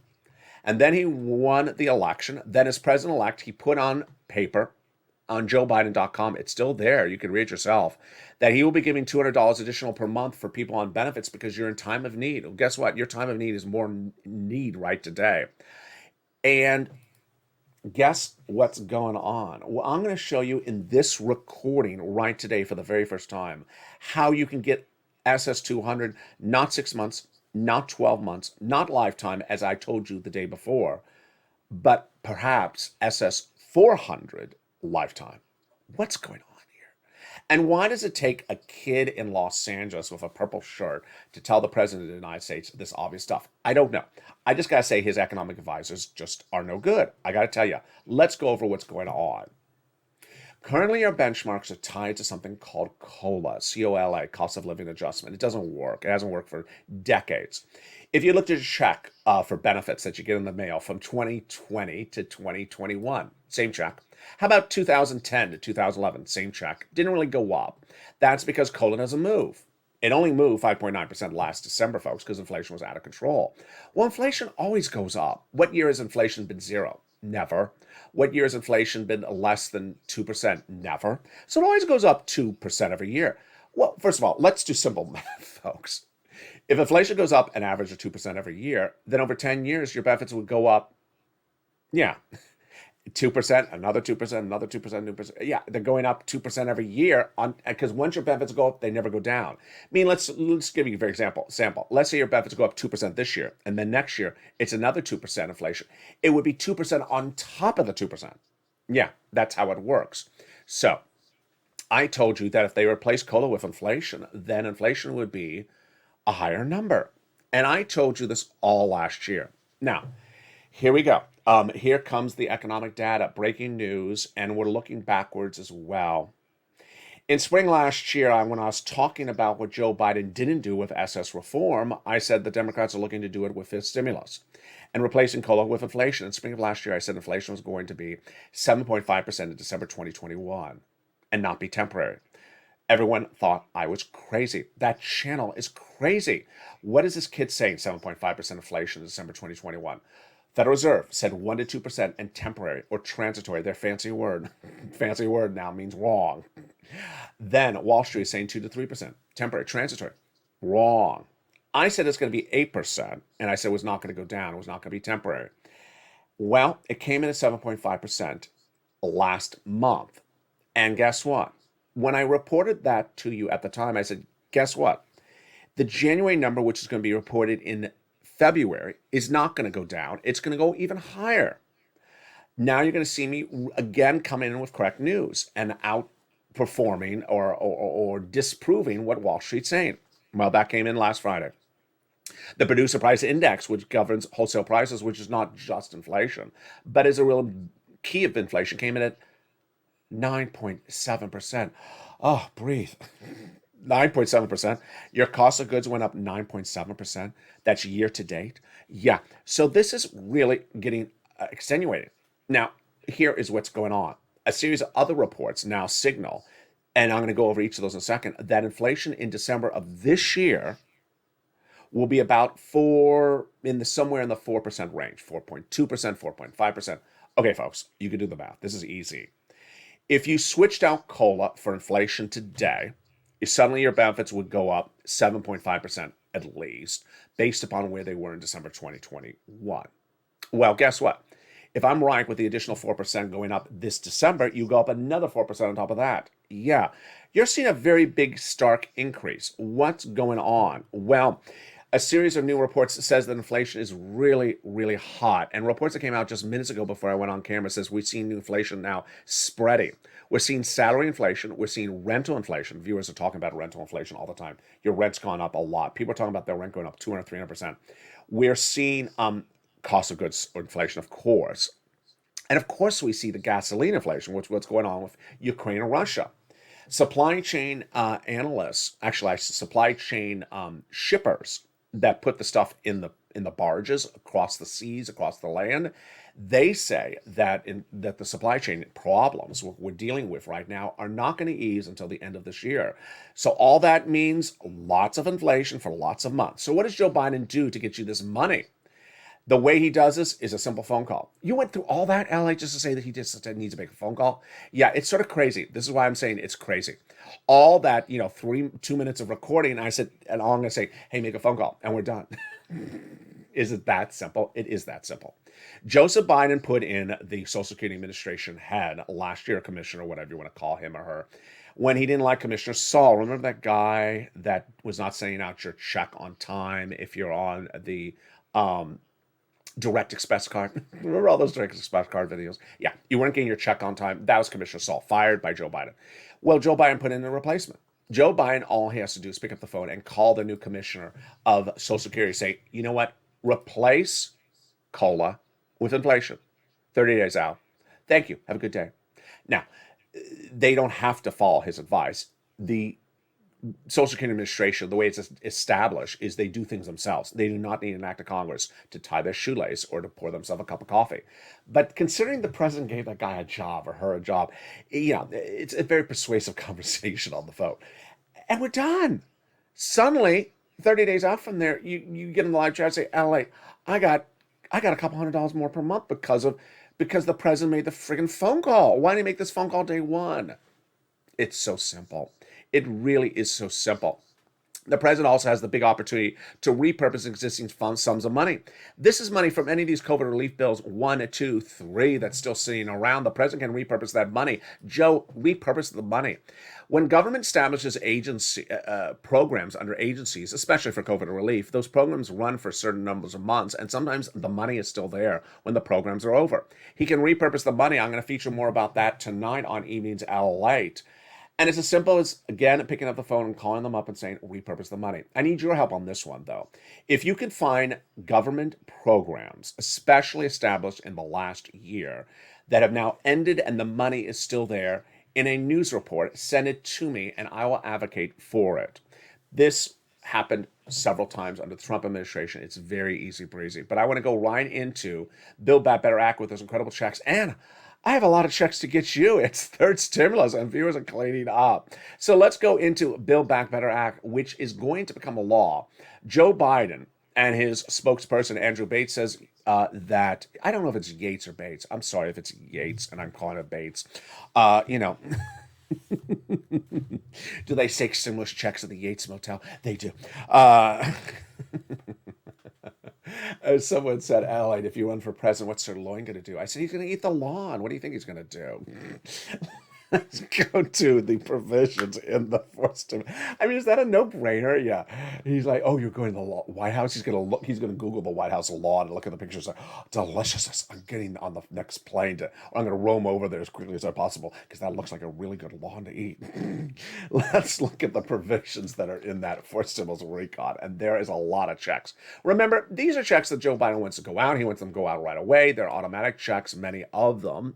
And then he won the election. Then as president-elect, he put on paper on joebiden.com, it's still there, you can read it yourself, that he will be giving $200 additional per month for people on benefits because you're in time of need. Well, guess what? Your time of need is more need right today. And guess what's going on? Well, I'm going to show you in this recording right today for the very first time how you can get SS200, not 6 months, not 12 months, not lifetime, as I told you the day before, but perhaps SS400 lifetime. What's going on here? And why does it take a kid in Los Angeles with a purple shirt to tell the president of the United States this obvious stuff? I don't know. I just got to say his economic advisors just are no good. I got to tell you, let's go over what's going on. Currently, our benchmarks are tied to something called COLA, C-O-L-A, cost of living adjustment. It doesn't work. It hasn't worked for decades. If you looked at a check for benefits that you get in the mail from 2020 to 2021, same check. How about 2010 to 2011, same check. Didn't really go up. That's because COLA doesn't move. It only moved 5.9% last December, folks, because inflation was out of control. Well, inflation always goes up. What year has inflation been zero? Never. What year has inflation been less than 2%? Never. So it always goes up 2% every year. Well, first of all, let's do simple math, folks. If inflation goes up an average of 2% every year, then over 10 years, your benefits would go up, 2%, another 2%, another 2%, 2%. Yeah, they're going up 2% every year because once your benefits go up, they never go down. I mean, let's give you a very sample. Let's say your benefits go up 2% this year, and then next year it's another 2% inflation. It would be 2% on top of the 2%. Yeah, that's how it works. So I told you that if they replace COLA with inflation, then inflation would be a higher number. And I told you this all last year. Now, here we go. Here comes the economic data, breaking news, and we're looking backwards as well. In spring last year, when I was talking about what Joe Biden didn't do with SS reform, I said the Democrats are looking to do it with fifth stimulus and replacing COLA with inflation. In spring of last year, I said inflation was going to be 7.5% in December 2021 and not be temporary. Everyone thought I was crazy. That channel is crazy. What is this kid saying, 7.5% inflation in December 2021? Federal Reserve said 1 to 2% and temporary or transitory. Their fancy word, fancy word now means wrong. Then Wall Street is saying 2 to 3%, temporary, transitory. Wrong. I said it's going to be 8%, and I said it was not going to go down. It was not going to be temporary. Well, it came in at 7.5% last month. And guess what? When I reported that to you at the time, I said, guess what? The January number, which is going to be reported in February, is not going to go down. It's going to go even higher. Now you're going to see me again come in with correct news and outperforming or disproving what Wall Street's saying. Well, that came in last Friday. The producer price index, which governs wholesale prices, which is not just inflation, but is a real key of inflation, came in at 9.7%. Oh, breathe. 9.7%. Your cost of goods went up 9.7%. That's year to date. Yeah. So this is really getting extenuated. Now, here is what's going on. A series of other reports now signal, and I'm going to go over each of those in a second, that inflation in December of this year will be about somewhere in the 4% range, 4.2%, 4.5%. Okay, folks, you can do the math. This is easy. If you switched out COLA for inflation today, suddenly your benefits would go up 7.5% at least, based upon where they were in December 2021. Well, guess what? If I'm right with the additional 4% going up this December, you go up another 4% on top of that. Yeah, you're seeing a very big, stark increase. What's going on? Well, a series of new reports says that inflation is really, really hot. And reports that came out just minutes ago before I went on camera says we've seen inflation now spreading. We're seeing salary inflation. We're seeing rental inflation. Viewers are talking about rental inflation all the time. Your rent's gone up a lot. People are talking about their rent going up 200, 300%. We're seeing cost of goods inflation, of course. And of course, we see the gasoline inflation, which is what's going on with Ukraine and Russia. Supply chain analysts, actually supply chain shippers that put the stuff in the barges across the seas, across the land, they say that the supply chain problems we're dealing with right now are not going to ease until the end of this year. So all that means lots of inflation for lots of months. So what does Joe Biden do to get you this money? The way he does this is a simple phone call. You went through all that, LA, just to say that he just needs to make a phone call? Yeah, it's sort of crazy. This is why I'm saying it's crazy. All that, 2 minutes of recording, I said, and I'm going to say, hey, make a phone call, and we're done. Is it that simple? It is that simple. Joseph Biden put in the Social Security Administration head last year, commissioner, whatever you want to call him or her, when he didn't like Commissioner Saul. Remember that guy that was not sending out your check on time if you're on the Direct Express card? Remember all those Direct Express card videos? Yeah, you weren't getting your check on time. That was Commissioner Saul, fired by Joe Biden. Well, Joe Biden put in a replacement. Joe Biden, all he has to do is pick up the phone and call the new commissioner of Social Security, say, you know what? Replace COLA with inflation. 30 days out. Thank you. Have a good day. Now, they don't have to follow his advice. The Social Security Administration, the way it's established, is they do things themselves. They do not need an act of Congress to tie their shoelace or to pour themselves a cup of coffee. But considering the president gave that guy a job or her a job, it's a very persuasive conversation on the phone. And we're done. Suddenly, 30 days out from there, you get in the live chat and say, LA, I got a couple $100 more per month because the president made the friggin' phone call. Why didn't he make this phone call day one? It's so simple. It really is so simple. The president also has the big opportunity to repurpose existing sums of money. This is money from any of these COVID relief bills, 1, 2, 3, that's still sitting around. The president can repurpose that money. Joe, repurpose the money. When government establishes programs under agencies, especially for COVID relief, those programs run for certain numbers of months, and sometimes the money is still there when the programs are over. He can repurpose the money. I'm going to feature more about that tonight on Evenings LALATE. And it's as simple as, again, picking up the phone and calling them up and saying, repurpose the money. I need your help on this one, though. If you can find government programs, especially established in the last year, that have now ended and the money is still there, in a news report, send it to me and I will advocate for it. This happened several times under the Trump administration. It's very easy breezy. But I want to go right into Build Back Better Act with those incredible checks. And I have a lot of checks to get you. It's third stimulus and viewers are cleaning up. So let's go into Build Back Better Act, which is going to become a law. Joe Biden and his spokesperson, Andrew Bates, says, that I don't know if it's Yates or Bates. I'm sorry if it's Yates and I'm calling it Bates. You know, do they take stimulus checks at the Yates Motel? They do. As someone said, Allied, if you run for president, what's Sir Loin going to do? I said, he's going to eat the lawn. What do you think he's going to do? Let's go to the provisions in the First Amendment. I mean, is that a no-brainer? Yeah. He's like, oh, you're going to the White House? He's going to look. He's going to Google the White House lawn and look at the pictures. Like, oh, delicious. I'm getting on the next plane I'm going to roam over there as quickly as possible because that looks like a really good lawn to eat. Let's look at the provisions that are in that First Amendment recon, and there is a lot of checks. Remember, these are checks that Joe Biden wants to go out. He wants them to go out right away. They're automatic checks, many of them.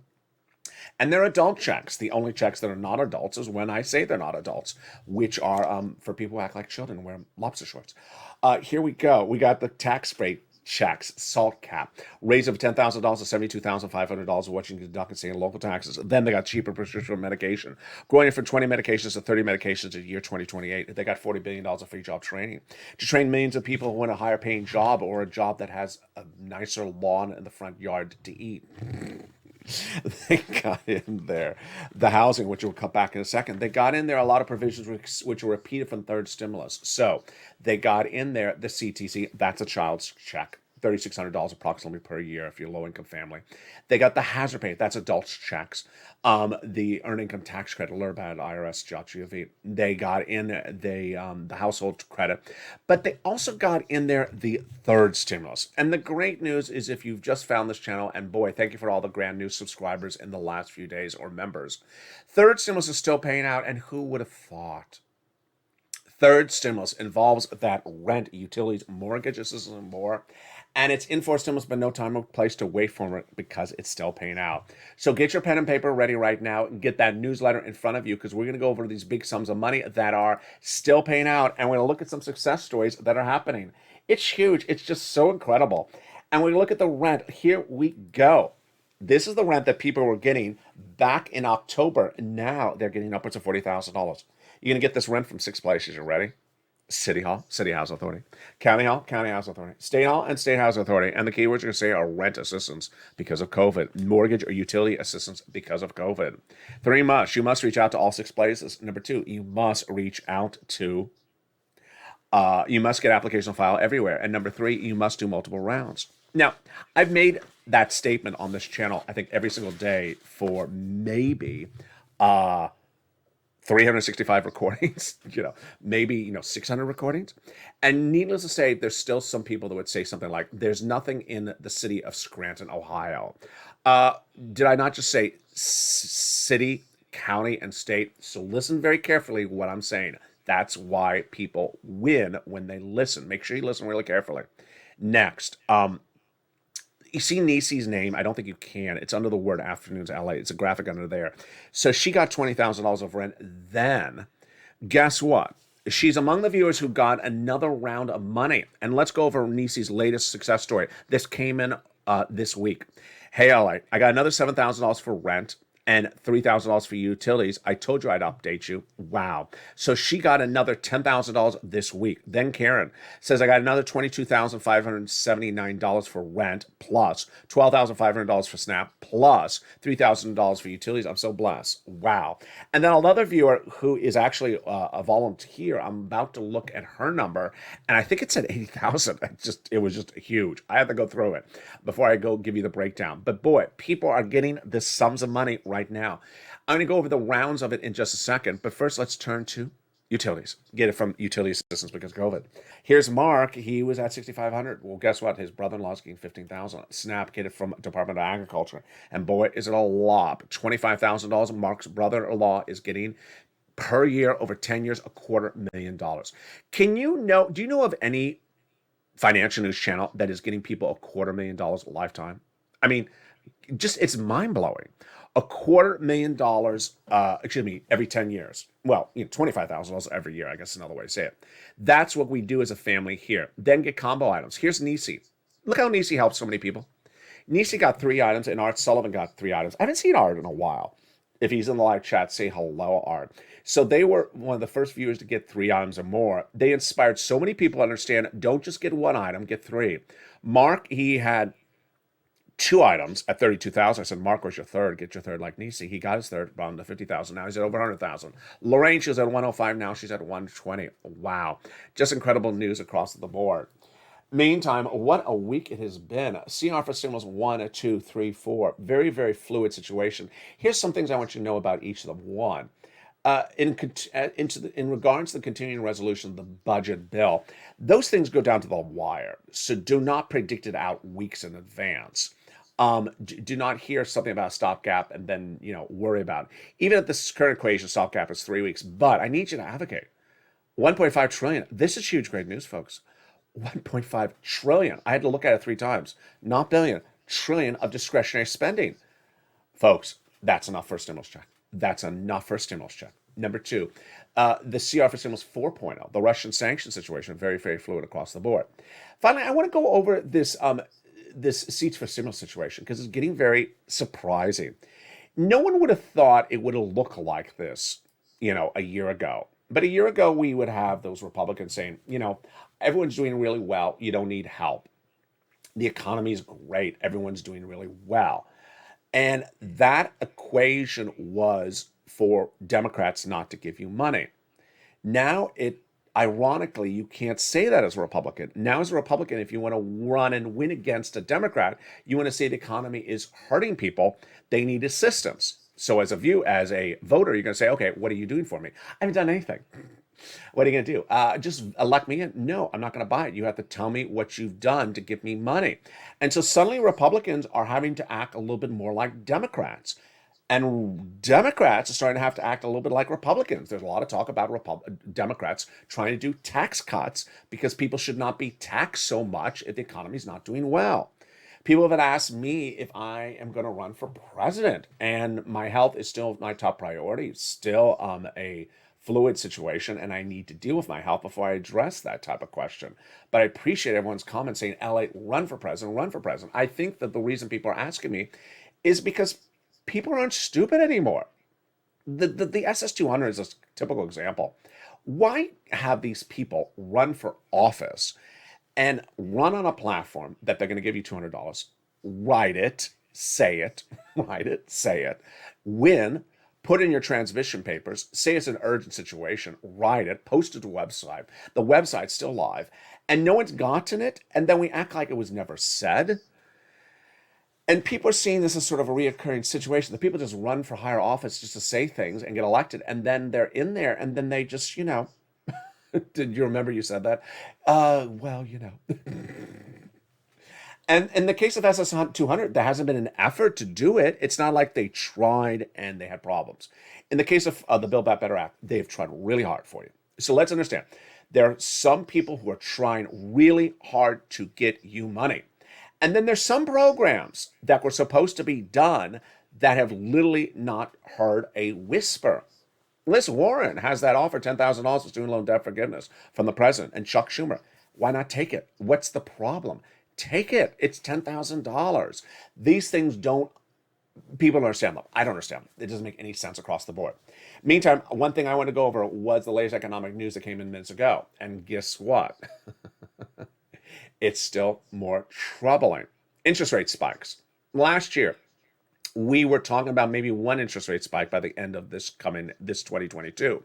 And they're adult checks. The only checks that are not adults is when I say they're not adults, which are for people who act like children and wear lobster shorts. Here we go. We got the tax rate checks, SALT cap, raise of $10,000 to $72,500 of what you can deduct in state and local taxes. Then they got cheaper prescription medication, growing from 20 medications to 30 medications in year 2028. They got $40 billion of free job training to train millions of people who want a higher paying job or a job that has a nicer lawn in the front yard to eat. They got in there the housing, which we'll cut back in a second. They got in there a lot of provisions which were repeated from third stimulus. So they got in there the CTC, that's a child's check, $3,600 approximately per year if you're a low-income family. They got the hazard pay, that's adults checks. The earned income tax credit, LERBAD, IRS, .gov. They got in the household credit, but they also got in there the third stimulus. And the great news is if you've just found this channel, and boy, thank you for all the grand new subscribers in the last few days or members. Third stimulus is still paying out, and who would have thought? Third stimulus involves that rent, utilities, mortgage assistance, and more. And it's in for stimulus, but no time or place to wait for it because it's still paying out. So get your pen and paper ready right now and get that newsletter in front of you because we're going to go over these big sums of money that are still paying out. And we're going to look at some success stories that are happening. It's huge. It's just so incredible. And we're going to look at the rent. Here we go. This is the rent that people were getting back in October. Now they're getting upwards of $40,000. You're going to get this rent from 6 places. You ready? City Hall, City Housing Authority. County Hall, County Housing Authority. State Hall and State Housing Authority. And the keywords you're going to say are rent assistance because of COVID, mortgage or utility assistance because of COVID. 3, you must reach out to all 6 places. Number 2, you must reach out to, you must get application file everywhere. And number 3, you must do multiple rounds. Now, I've made that statement on this channel, I think every single day for maybe 365 recordings, maybe, 600 recordings. And needless to say, there's still some people that would say something like, there's nothing in the city of Scranton, Ohio. Did I not just say city, county, and state? So listen very carefully what I'm saying. That's why people win when they listen. Make sure you listen really carefully. Next, you see Niecy's name. I don't think you can. It's under the word Afternoons LA. It's a graphic under there. So she got $20,000 of rent. Then, guess what? She's among the viewers who got another round of money. And let's go over Niecy's latest success story. This came in this week. Hey, LA, I got another $7,000 for rent and $3,000 for utilities. I told you I'd update you. Wow. So she got another $10,000 this week. Then Karen says, I got another $22,579 for rent, plus $12,500 for SNAP, plus $3,000 for utilities. I'm so blessed. Wow. And then another viewer who is actually a volunteer, I'm about to look at her number, and I think it said 80,000. It was just huge. I had to go through it before I go give you the breakdown. But boy, people are getting the sums of money right now. I'm going to go over the rounds of it in just a second, but first let's turn to utilities. Get it from utility assistance because of COVID. Here's Mark. He was at $6,500. Well, guess what? His brother-in-law's getting $15,000. SNAP, get it from Department of Agriculture. And boy, is it a lot. $25,000 Mark's brother-in-law is getting per year over 10 years, $250,000. Do you know of any financial news channel that is getting people $250,000 a lifetime? I mean, it's mind-blowing. $250,000, every 10 years. Well, $25,000 every year, I guess is another way to say it. That's what we do as a family here. Then get combo items. Here's Niecy. Look how Niecy helps so many people. Niecy got 3 items, and Art Sullivan got 3 items. I haven't seen Art in a while. If he's in the live chat, say hello, Art. So they were one of the first viewers to get 3 items or more. They inspired so many people to understand, don't just get 1 item, get 3. Mark, he had 2 items at 32,000. I said, Mark, where's your third? Get your third like Nisi. He got his third, brought him to 50,000. Now he's at over 100,000. Lorraine, she was at 105. Now she's at 120. Wow. Just incredible news across the board. Meantime, what a week it has been. CR for signals 1, 2, 3, 4. Very, very fluid situation. Here's some things I want you to know about each of them. One, in regards to the continuing resolution of the budget bill, those things go down to the wire. So do not predict it out weeks in advance. Do not hear something about a stopgap and then worry about it. Even at this current equation, stopgap is 3 weeks. But I need you to advocate. 1.5 trillion. This is huge, great news, folks. 1.5 trillion. I had to look at it 3 times. Not billion, trillion of discretionary spending. Folks, that's enough for a stimulus check. That's enough for a stimulus check. Number 2, the CR for stimulus 4.0, the Russian sanction situation, very, very fluid across the board. Finally, I want to go over this seats for stimulus situation because it's getting very surprising. No one would have thought it would have looked like this, a year ago. But a year ago, we would have those Republicans saying, everyone's doing really well. You don't need help. The economy is great. Everyone's doing really well. And that equation was for Democrats not to give you money. Now, ironically, you can't say that as a Republican. Now, as a Republican, if you want to run and win against a Democrat, you want to say the economy is hurting people. They need assistance. So as a voter, you're going to say, okay, what are you doing for me? I haven't done anything. What are you going to do? Just elect me in? No, I'm not going to buy it. You have to tell me what you've done to give me money. And so suddenly Republicans are having to act a little bit more like Democrats. And Democrats are starting to have to act a little bit like Republicans. There's a lot of talk about Democrats trying to do tax cuts because people should not be taxed so much if the economy is not doing well. People have asked me if I am going to run for president, and my health is still my top priority. It's still a fluid situation, and I need to deal with my health before I address that type of question. But I appreciate everyone's comments saying, LA, run for president, run for president. I think that the reason people are asking me is because people aren't stupid anymore. The SS200 is a typical example. Why have these people run for office and run on a platform that they're going to give you $200, write it, say it, win, put in your transmission papers, say it's an urgent situation, write it, post it to a website. The website's still live, and no one's gotten it, and then we act like it was never said. And people are seeing this as sort of a reoccurring situation. The people just run for higher office just to say things and get elected, and then they're in there, and then they just, did you remember you said that? And in the case of SS200, there hasn't been an effort to do it. It's not like they tried and they had problems. In the case of the Build Back Better Act, they've tried really hard for you. So let's understand. There are some people who are trying really hard to get you money. And then there's some programs that were supposed to be done that have literally not heard a whisper. Liz Warren has that offer, $10,000 for student loan debt forgiveness from the president, and Chuck Schumer. Why not take it? What's the problem? Take it. It's $10,000. These things people don't understand them. I don't understand them. It doesn't make any sense across the board. Meantime, one thing I want to go over was the latest economic news that came in minutes ago. And guess what? It's still more troubling. Interest rate spikes. Last year, we were talking about maybe one interest rate spike by the end of this 2022.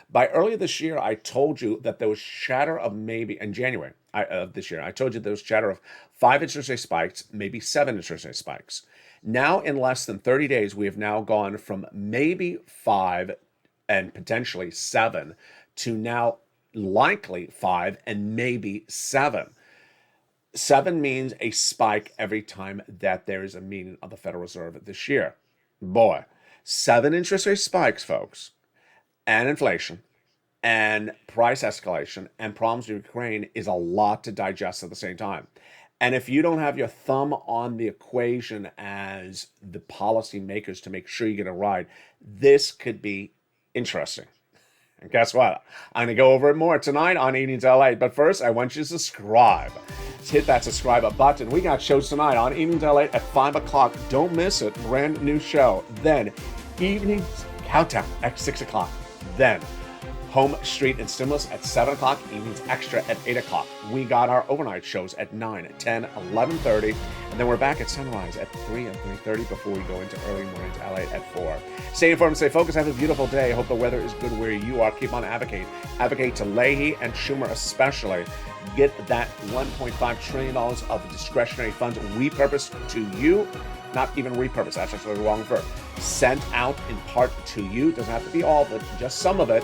By earlier this year, I told you that there was chatter of maybe, in January of this year, I told you there was chatter of 5 interest rate spikes, maybe 7 interest rate spikes. Now, in less than 30 days, we have now gone from maybe 5 and potentially 7 to now likely 5 and maybe 7. 7 means a spike every time that there is a meeting of the Federal Reserve this year. Boy, 7 interest rate spikes, folks, and inflation, and price escalation, and problems with Ukraine is a lot to digest at the same time. And if you don't have your thumb on the equation as the policy makers to make sure you get a ride, this could be interesting. And guess what? I'm going to go over it more tonight on Evenings LA. But first, I want you to subscribe. Hit that subscribe button. We got shows tonight on Evenings LA at 5 o'clock. Don't miss it. Brand new show. Then, Evenings Countdown at 6 o'clock. Then, Home Street and Stimulus at 7 o'clock, Evenings Extra at 8 o'clock. We got our overnight shows at 9, 10, 11:30, and then we're back at sunrise at 3 and 3:30 before we go into early morning to LA at 4. Stay informed, stay focused, have a beautiful day. Hope the weather is good where you are. Keep on advocating. Advocate to Leahy and Schumer especially. Get that $1.5 trillion of discretionary funds repurposed to you. Not even repurposed, that's actually the wrong verb. Sent out in part to you. Doesn't have to be all, but just some of it.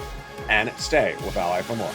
And stay with Ally for more.